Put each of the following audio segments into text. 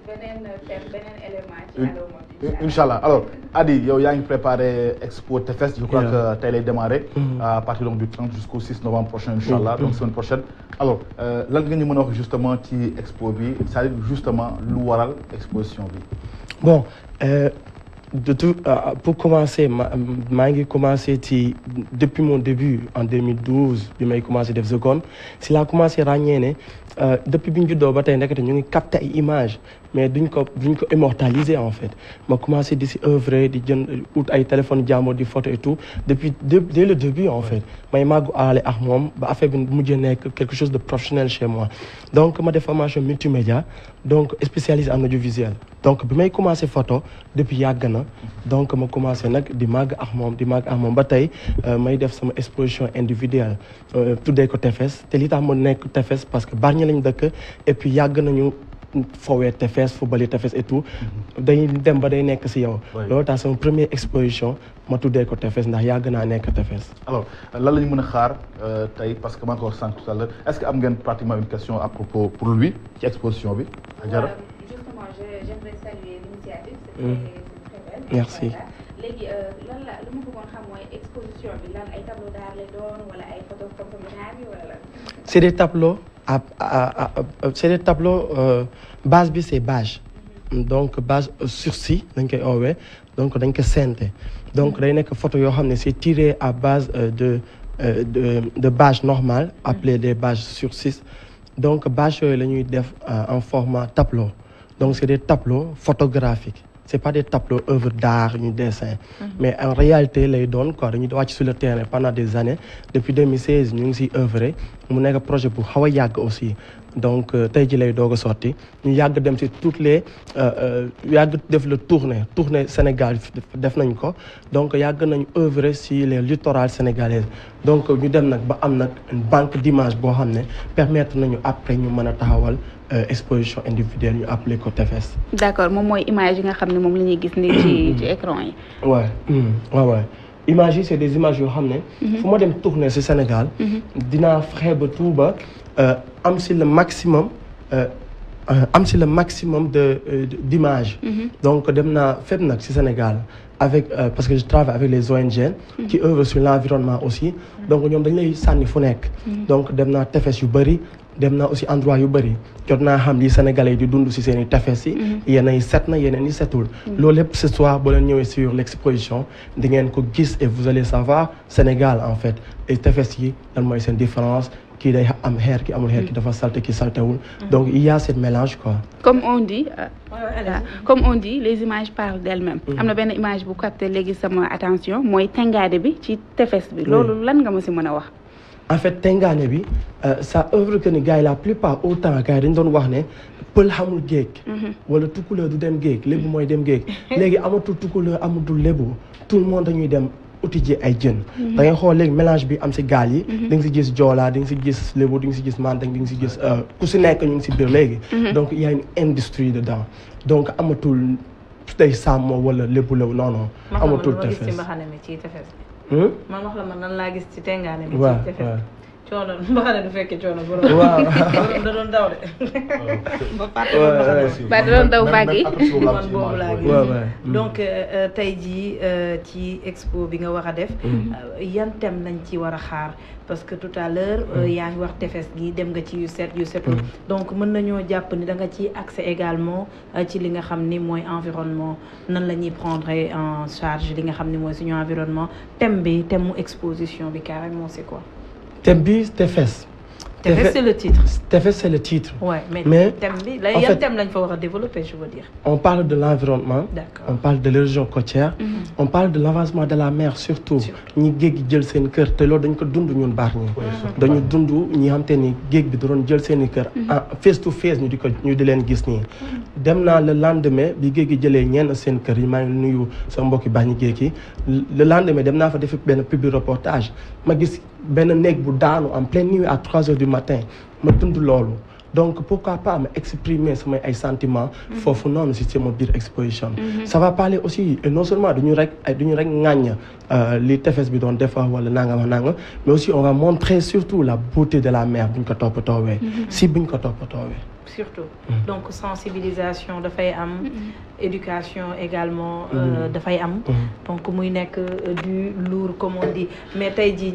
beneen thème beneen élément ci Allo Mode Inch'Allah. Alors Adi yow yaa ngi préparé Expo Tefes, je crois que tey lay démarrer à partir donc du 30 jusqu'au 6 novembre prochain Inch'Allah, donc semaine prochaine. Alors lan nga ñu mën a wax justement ci expo bi, c'est-à-dire justement lu waral exposition bi. Bon, pour commencer maa ngi commencé depuis mon début en 2012 bi may commencé def seconde si laa commencé ràññee ne depuis bi ñu juddoo ba tey ndekete ñu ngi capté ay images mais duñ ko immortaliser en fait ma commencé di si œuvrer di jënd ut ay téléphone jàmbur di photo et tout dès le début en fait may màggu aale ak moom ba affaire bi mujjee nekk quelque chose de professionnel chez moi donc ma def formation multimédia donc spécialisé en audiovisuel donc bi may commencé photo depuis yàgg na donc ma commencé nag di màgg ak moom ba tey may def sama exposition individuelle tuddee ko Tefes te li tax ma nekk Tefes parce que Bargny lañ dëkk et puis yàgg nañu foowee Tefes football Tefes et tout day dem ba day nekk si yow loolu tax sama première exposition ma tuddee ko Tefes ndax yàgg naa nekk Tefes. Alors lan la ñu mën a xaar tey parce que maa ngi ko wax sànq tout à l'heure est-ce que am ngeen pratiquement une question à propos pour lui ci exposition bi. Justement j'aimerais saluer l'initiative. C'est très belle. Merci. léegi lan la lu ma bëggoon xam mooy exposition bi lan ay tableau d'art lay doon wala ay photos comme bi wala. C'est des tableaux base bi c'est bâche donc bâche sursis dañ koy oowee donc dañ ko sente donc day nekk photo yoo xam ne c'est tiré à base de bâche normale appelée des bâches sursis donc bâche yooyu la ñuy def en format tableau donc c'est des tableaux photographiques. C'est pas des tableaux œuvres d'art ñu dessin mais en réalité lay doon quoi dañuy wàcc sur le terrain pendant des années depuis 2016 ñu ngi siy œuvrer mu nekk projet bu xaw a yàgg aussi donc tey ji lay doog a sorti ñu yàgg dem si toutes les yàgg def le tournée Sénégal def nañ ko donc yàgg nañ œuvrer si les littorales sénégalaises donc ñu dem nag ba am nag une banque d'images boo xam ne permettre nañu après ñu mën a taxawal exposition individuelle ñu appelé ko Tefes. D'accord moom mooy image yi nga xam ne moom la ñuy gis ni ci écran yi. waaw images yi c'est des images yoo xam ne. fu ma dem tourner ci Sénégal. dinaa fexe ba tout ba am ci le maximum d'images. donc dem naa fépp nag ci Sénégal avec parce que je travaille avec les ONG. qui œuvrent sur l'environnement aussi. donc ñoom dañ lay sànni fu nekk. donc dem naa Tefes yu bëri. dem naa aussi endroit yu bëri jot naa xam li Sénégalais yi di dund ci seen i tefes yi yeneen yi set na yeneen yi setul loolu lépp ce soir boo leen ñëwee sur l'exposition di ngeen ko gis et vous allez savoir Sénégal en fait et tefes yi lan mooy seen différence kii day am xeer ki amul xeer ki dafa salte ki saltewul donc il y a ce mélange quoi. Comme on dit les images parlent d'elles-mêmes. am na benn image bu capté léegi sama attention mooy tengaade bi ci tefes bi loolu lan nga ma ci mën a wax. En fait tengaane bi ça œuvre que ni gars yi la plupart autant gars yi dañ doon wax ne pël xamul géej wala tukkuleur du dem géej lébu mooy dem géej léegi amatul tukkuleur amatul lébu tout le monde dañuy dem uti ji ay jën da ngay xool léegi mélange bi am ci gaal yi di nga ci gis joolaa di nga ci gis lébu di nga ci gis mandeng di nga ci gis ku ci nekk ñu ngi ci biir léegi donc il y a une industrie dedans donc amatul day sàmm wala lébu la non amatul tefes man wax la man nan laa gis ci tengaane bi waaw ci tefes coono mbaxane du fekkee coono borom waaw da doon daw de ba fàtte ba da doon daw vague yi man boobu laa gis donc tey jii ci expo bi nga war a def yan thème lañ ci war a xaar parce que tout à l'heure yaa ngi wax tefes gi dem nga ci yu setul donc mën nañoo jàpp ni da nga ci accès également ci li nga xam ni mooy environnement nan la ñuy prendre en charge li nga xam ni mooy suñu environnement thème mu exposition bi carrément c'est quoi? Thème bi Tefes. Tefes c'est le titre. Tefes c'est le titre. Ouais, mais thème bi la yan thème lañ fa war a développer je veux dire. On parle de l'environnement. D'accord. On parle de l'érosion côtière. On parle de l'avancement de la mer surtout. ñi géej gi jël seen kër te loolu dañ ko dund ñun Bargny. dañu dund ñi xam te ni géej bi da doon jël seen i kër. face to face ñu di leen gis nii. dem naa le lendemain bi géej gi jëlee ñenn seen kër yi maa ngi nuyu sa mbokki Bargny géej gi le lendemain dem naa fa def benn public reportage ma gis benn néeg bu daanu en pleine nuit à 3 heures du matin ma dund loolu donc pourquoi pas ma exprimer samay ay sentiments foofu noonu si sama biir exposition ça va parler aussi et non seulement duñu rek ŋàññ li tefes bi doon defar wala nangam mais aussi on va montrer surtout la beauté de la mer buñ ko toppatoowee si buñ ko toppatoowee surtout donc sensibilisation dafay am éducation également dafay am donc muy nekk du lourd comme on dit mais tey jii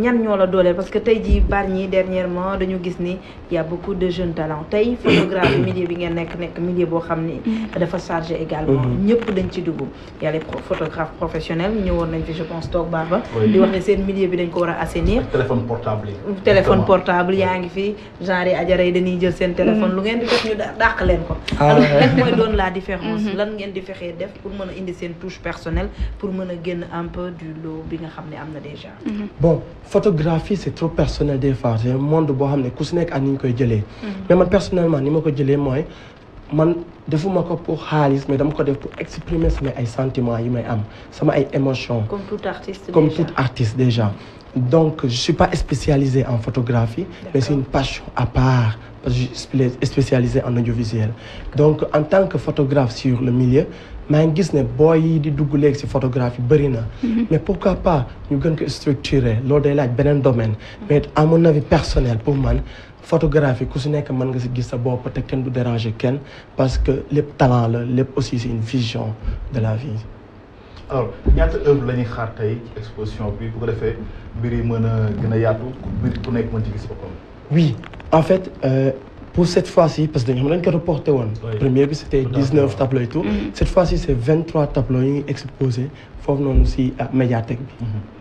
ñan ñoo la dooleel parce que tey jii Bargny dernièrement dañu gis ni y a beaucoup de jeunes talents tey photographie milieu bi ngeen nekk milieu boo xam ni dafa chargé également ñëpp dañ ci dugg y a les photographes professionnels ñëwoon nañ fi je pense toog baba di wax ne seen milieu bi dañ ko war a assainir téléphone portable yaa ngi fi genre yi ajara yi dañuy jël seen téléphone lu ngeen di def ñu dàq leen ko alors lan mooy doon la différence lan ngeen di fexee def pour mën a indi seen touche personnelle pour mën a génn un peu du lot bi nga xam ne am na déjà bon photographie c'est trop personnel des fois c'est un monde boo xam ne ku si nekk ak ni ñu koy jëlee mais man personnellement ni ma ko jëlee mooy man defuma ko pour xaalis mais dama ko def pour exprimer sama ay sentiments yi may am sama ay émotions comme tout artiste déjà donc je suis pas spécialisé en photographie mais c'est une passion à part parce que je suis spécialisé en audiovisuel donc en tant que photographe sur le milieu maa ngi gis ne booy yi di dugg léegi ci photographie bëri na mais pourquoi pas ñu gën ko structurer loolu day laaj beneen domaine mais à mon avis personnel pour man photographie ku si nekk mën nga si gis sa bopp te kenn du déranger kenn parce que lépp talent la lépp aussi c'est une vision de la vie. alors ñaata œuvre la ñuy xaar tey ci exposition bi bu ko defee mbir yi mën a gën a yaatu mbir ku nekk mën ci gis boppam. oui en fait pour cette fois-ci parce que dañu ko reporté woon. premier bi c'était 19 tableaux et tout. cette fois-ci c'est 23 tableaux yu ñuy exposé foofu noonu si médiathèque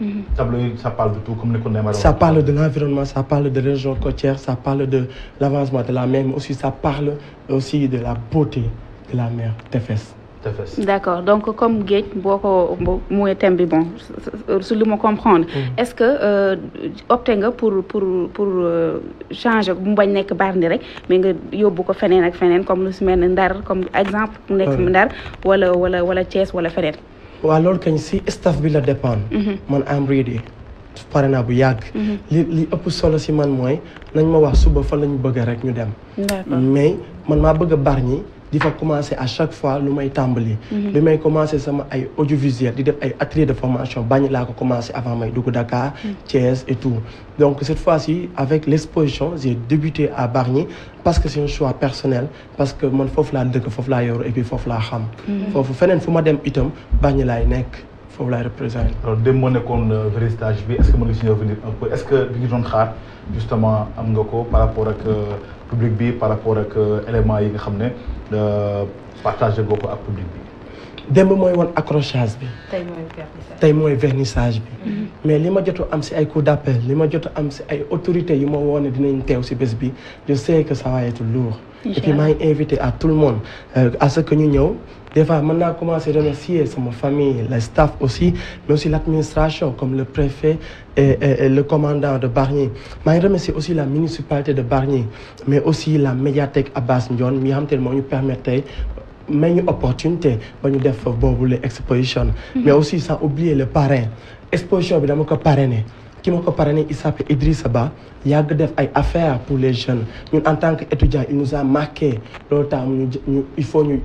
bi. tableau yi ça parle de tout comme ni ko Neymar. ça parle de l'environnement ça parle de région côtière ça parle de l'avancement de la mer mais aussi ça parle aussi de la beauté de la mer Tefes. D'accord donc comme géej boo ko mooy thème bi bon su li ma comprendre est-ce que opté nga pour changer mu bañ nekk Bargny rek mais nga yóbbu ko feneen ak feneen comme lu si mel ne Ndar comme exemple mu nekk Ndar wala Thiès wala feneen. waaw loolu kañ si staff bi la dépendre. man am ready pare naa bu yàgg. li ëpp solo si man mooy nañ ma wax suba fan la ñu bëgg rek ñu dem. mais man maa bëgg a Bargny di fa commencer à chaque fois lu may tàmbali. bi may commencer sama ay audiovisuel di def ay atelier de formation Bargny laa ko commencer avant may dugg Dakar. Thiès et tout donc cette fois-ci avec l'exposition j'ai débuté à Bargny parce que c'est un choix personnel parce que man foofu laa dëkk foofu laa yoru et puis foofu laa xam. foofu feneen fu ma dem itam Bargny laay nekk foofu laay représenter. alors démb moo nekkoon vérifiage bi est-ce que mën nga si revenir un peu est-ce que bi ñu doon xaar justement am nga ko par rapport ak public bi par rapport ak éléments yi nga xam ne partagé nga ko ak public bi. démb mooy woon accrochage bi. tey mooy vernissage bi. mais li ma jot am si ay coups d'appel li ma jot am si ay autorités yu ma woo ne dinañ teew si bés bi je sais que ça va être lourd. et puis maa ngi invité à tout le monde à ce que ñu ñëw des fois mën naa commencer remercier sama famille le staff aussi mais aussi l'administration comme le préfet et le commandant de Bargny maa ngi remercier aussi la municipalité de Bargny mais aussi la médiathèque Abass Ndione mi nga xam te ne moo ñu permettre tey may ñu opportunité ba ñu def boobu la exposition mais aussi sans oublier le parrain exposition bi dama ko parrainé ki ma ko parrainé il s'appelle Idrissa Ba yàgg def ay affaires pour les jeunes ñun en tant que étudiant il nous a marqué loolu tax ñu il faut ñu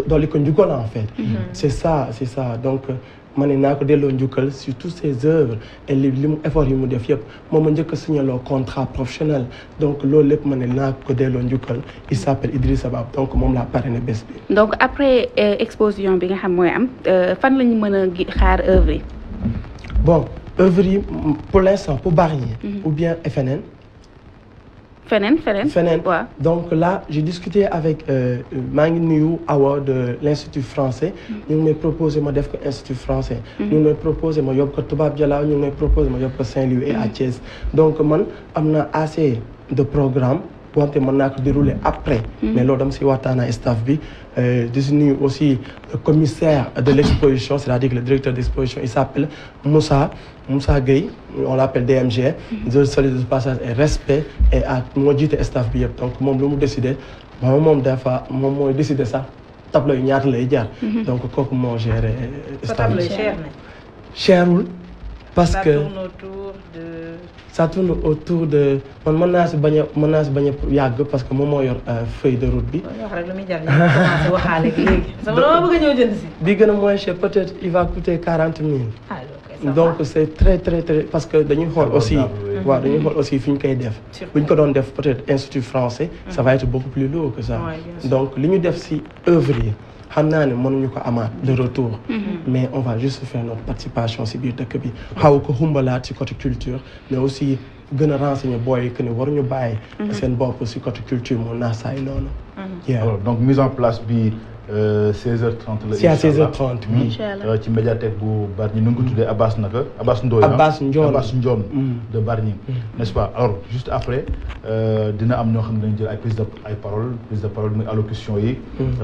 dolli ko njukkal en fait c'est ça donc ma ne naa ko delloo njukkal sur toutes ces œuvres et li mu effort yi mu def yëpp moom ma njëkk a signaloo contrat professionnel donc loolu lépp ma ne naa ko delloo njukkal il s'appelle Idrissa Ba donc moom laa parrainé bés bi. donc après exposition bi nga xam mooy am fan la ñu mën a xaar œuvre yi. bon œuvre yi pour l'instant pour Bargny ou bien feneen. feneen waaw. donc là j'ai discuté avec maa ngi nuyu Awa de l'Institut français ñu ngi may proposé ma def ko Institut français ñu ngi may proposé ma yóbbu ko Toubab Dialaw ñu ngi may proposé ma yóbbu ko Saint-Louis et à Thiès donc man am na assez de programme boo xam te mën naa ko dérouler après mais loolu dama si waxtaan ak staff bi di si nuyu aussi le commissaire de l'exposition c'est-à-dire le directeur d'exposition il s'appelle Moussa Gueye on l'appelle DMG je salue de passage et respect et à moo jiite staff bi yëpp donc moom lu mu décidé moom des fois moom mooy décidé sax tableau yi ñaata lay jaar donc kooku moo géré staff bi cherul parce que ça tourne autour de man mën naa si bañ a yàgg parce que moom moo yor feuille de route bi. bi gën a moins cher peut-être il va coûter 40 000. donc c'est très parce que dañuy xool aussi waaw dañuy xool aussi fi ñu koy def bu ñu ko doon def peut-être institut français ça va être beaucoup plus lourd que ça donc li ñu def ci œuvre yi xam naa ne mënuñu ko amaat de retour mais on va juste faire notre participation ci biir dëkk bi xaw ko xumbalaat ci côté culture mais aussi gën a renseigner booy que ne waruñu bàyyi seen bopp ci côté culture mu naasaay noonu alors donc mise en place bi 16h30 la. c'est à 16h30 oui. ci médiathèque bu Bargny nu ngi ko tuddee Abbas naka Abbas Ndoye Abbas Ndione de Bargny n'est-ce pas alors juste après dina am ñoo xam ne dañu jël ay prise de parole muy allocution yi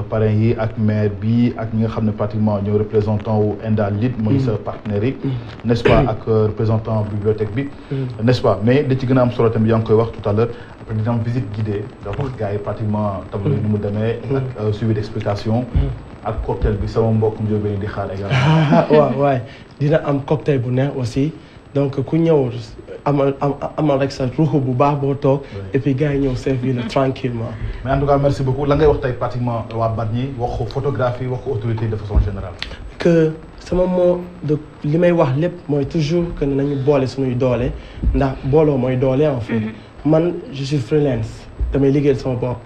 parrain yi ak maire bi ak ñi nga xam ne pratiquement ñooy représentant wu Enda Lit mooy sa partenaire yi n'est-ce pas ak représentant bibliothèque bi n'est-ce pas mais li ci gën a am solo tamit yaa ngi koy wax tout à l'heure après dina am visite guidée dafa wax gars yi pratiquement tableau yi ni mu demee ak suivi d'explication ak cocktail bi sama mbokk Ndiobène di xaar également. waaw waay dina am cocktail bu neex aussi donc ku ñëw amal rek sa ruuxu bu baax boo toog et puis gars yi ñëw servir la tranquillement mais en tout cas merci beaucoup la ngay wax tey pratiquement waa Bargny wax ko photographie wax ko autorité de façon générale que sama mot de li may wax lépp mooy toujours que nañu boole suñuy doole ndax booloo mooy doole en fait man je suis freelance damay liggéeyal sama bopp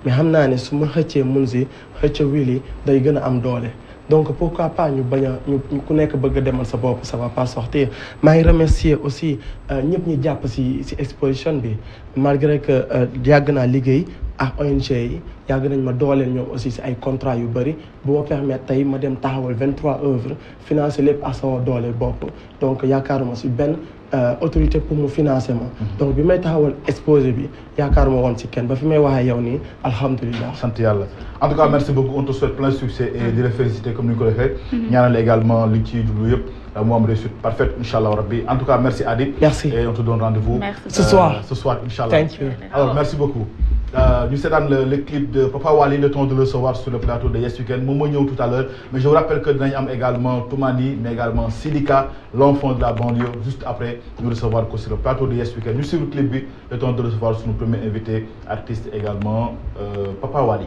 mais xam naa ne su ma xëccee mun si xëcc wili day gën a am doole donc pourquoi pas ñu bañ a ñu ku nekk bëgg a demal sa bopp ça va pas sortir maa ngi remercier aussi ñëpp ñi jàpp si exposition bi malgré que yàgg naa liggéey ak ONG yi yàgg nañ ma dooleel ñoom aussi si ay contrat yu bëri bu ma permettre tey ma dem taxawal 23 œuvres financer lépp ak sama doole bopp donc yaakaaruma si benn autorité pour mu financer ma donc bi may taxawal exposé bi yaakaaruma woon si kenn ba fi may waxee yow nii alhamdulilah sant yàlla en tout cas merci beaucoup on te souhaite plein de succès et di la féliciter comme ni ñu ko defee ñaanal également li ci jublu yëpp mu am réussite parfaite inchallah rabbi en tout cas merci Adi merci et on te donne rendez-vous ce soir inchallah thank you alors merci beaucoup ñu seetaan le clip de Papa Wally le temps de le recevoir sur le plateau de Yes Weekend moom moo ñëw tout à l'heure mais je vous rappelle que dinañ am également Toumani mais également Sidika l'enfant de la banlieue juste après ñu recevoir ko sur le plateau de Yes Weekend ñu suivre clip bi le temps de recevoir suñu premier invité artiste également Papa Wally.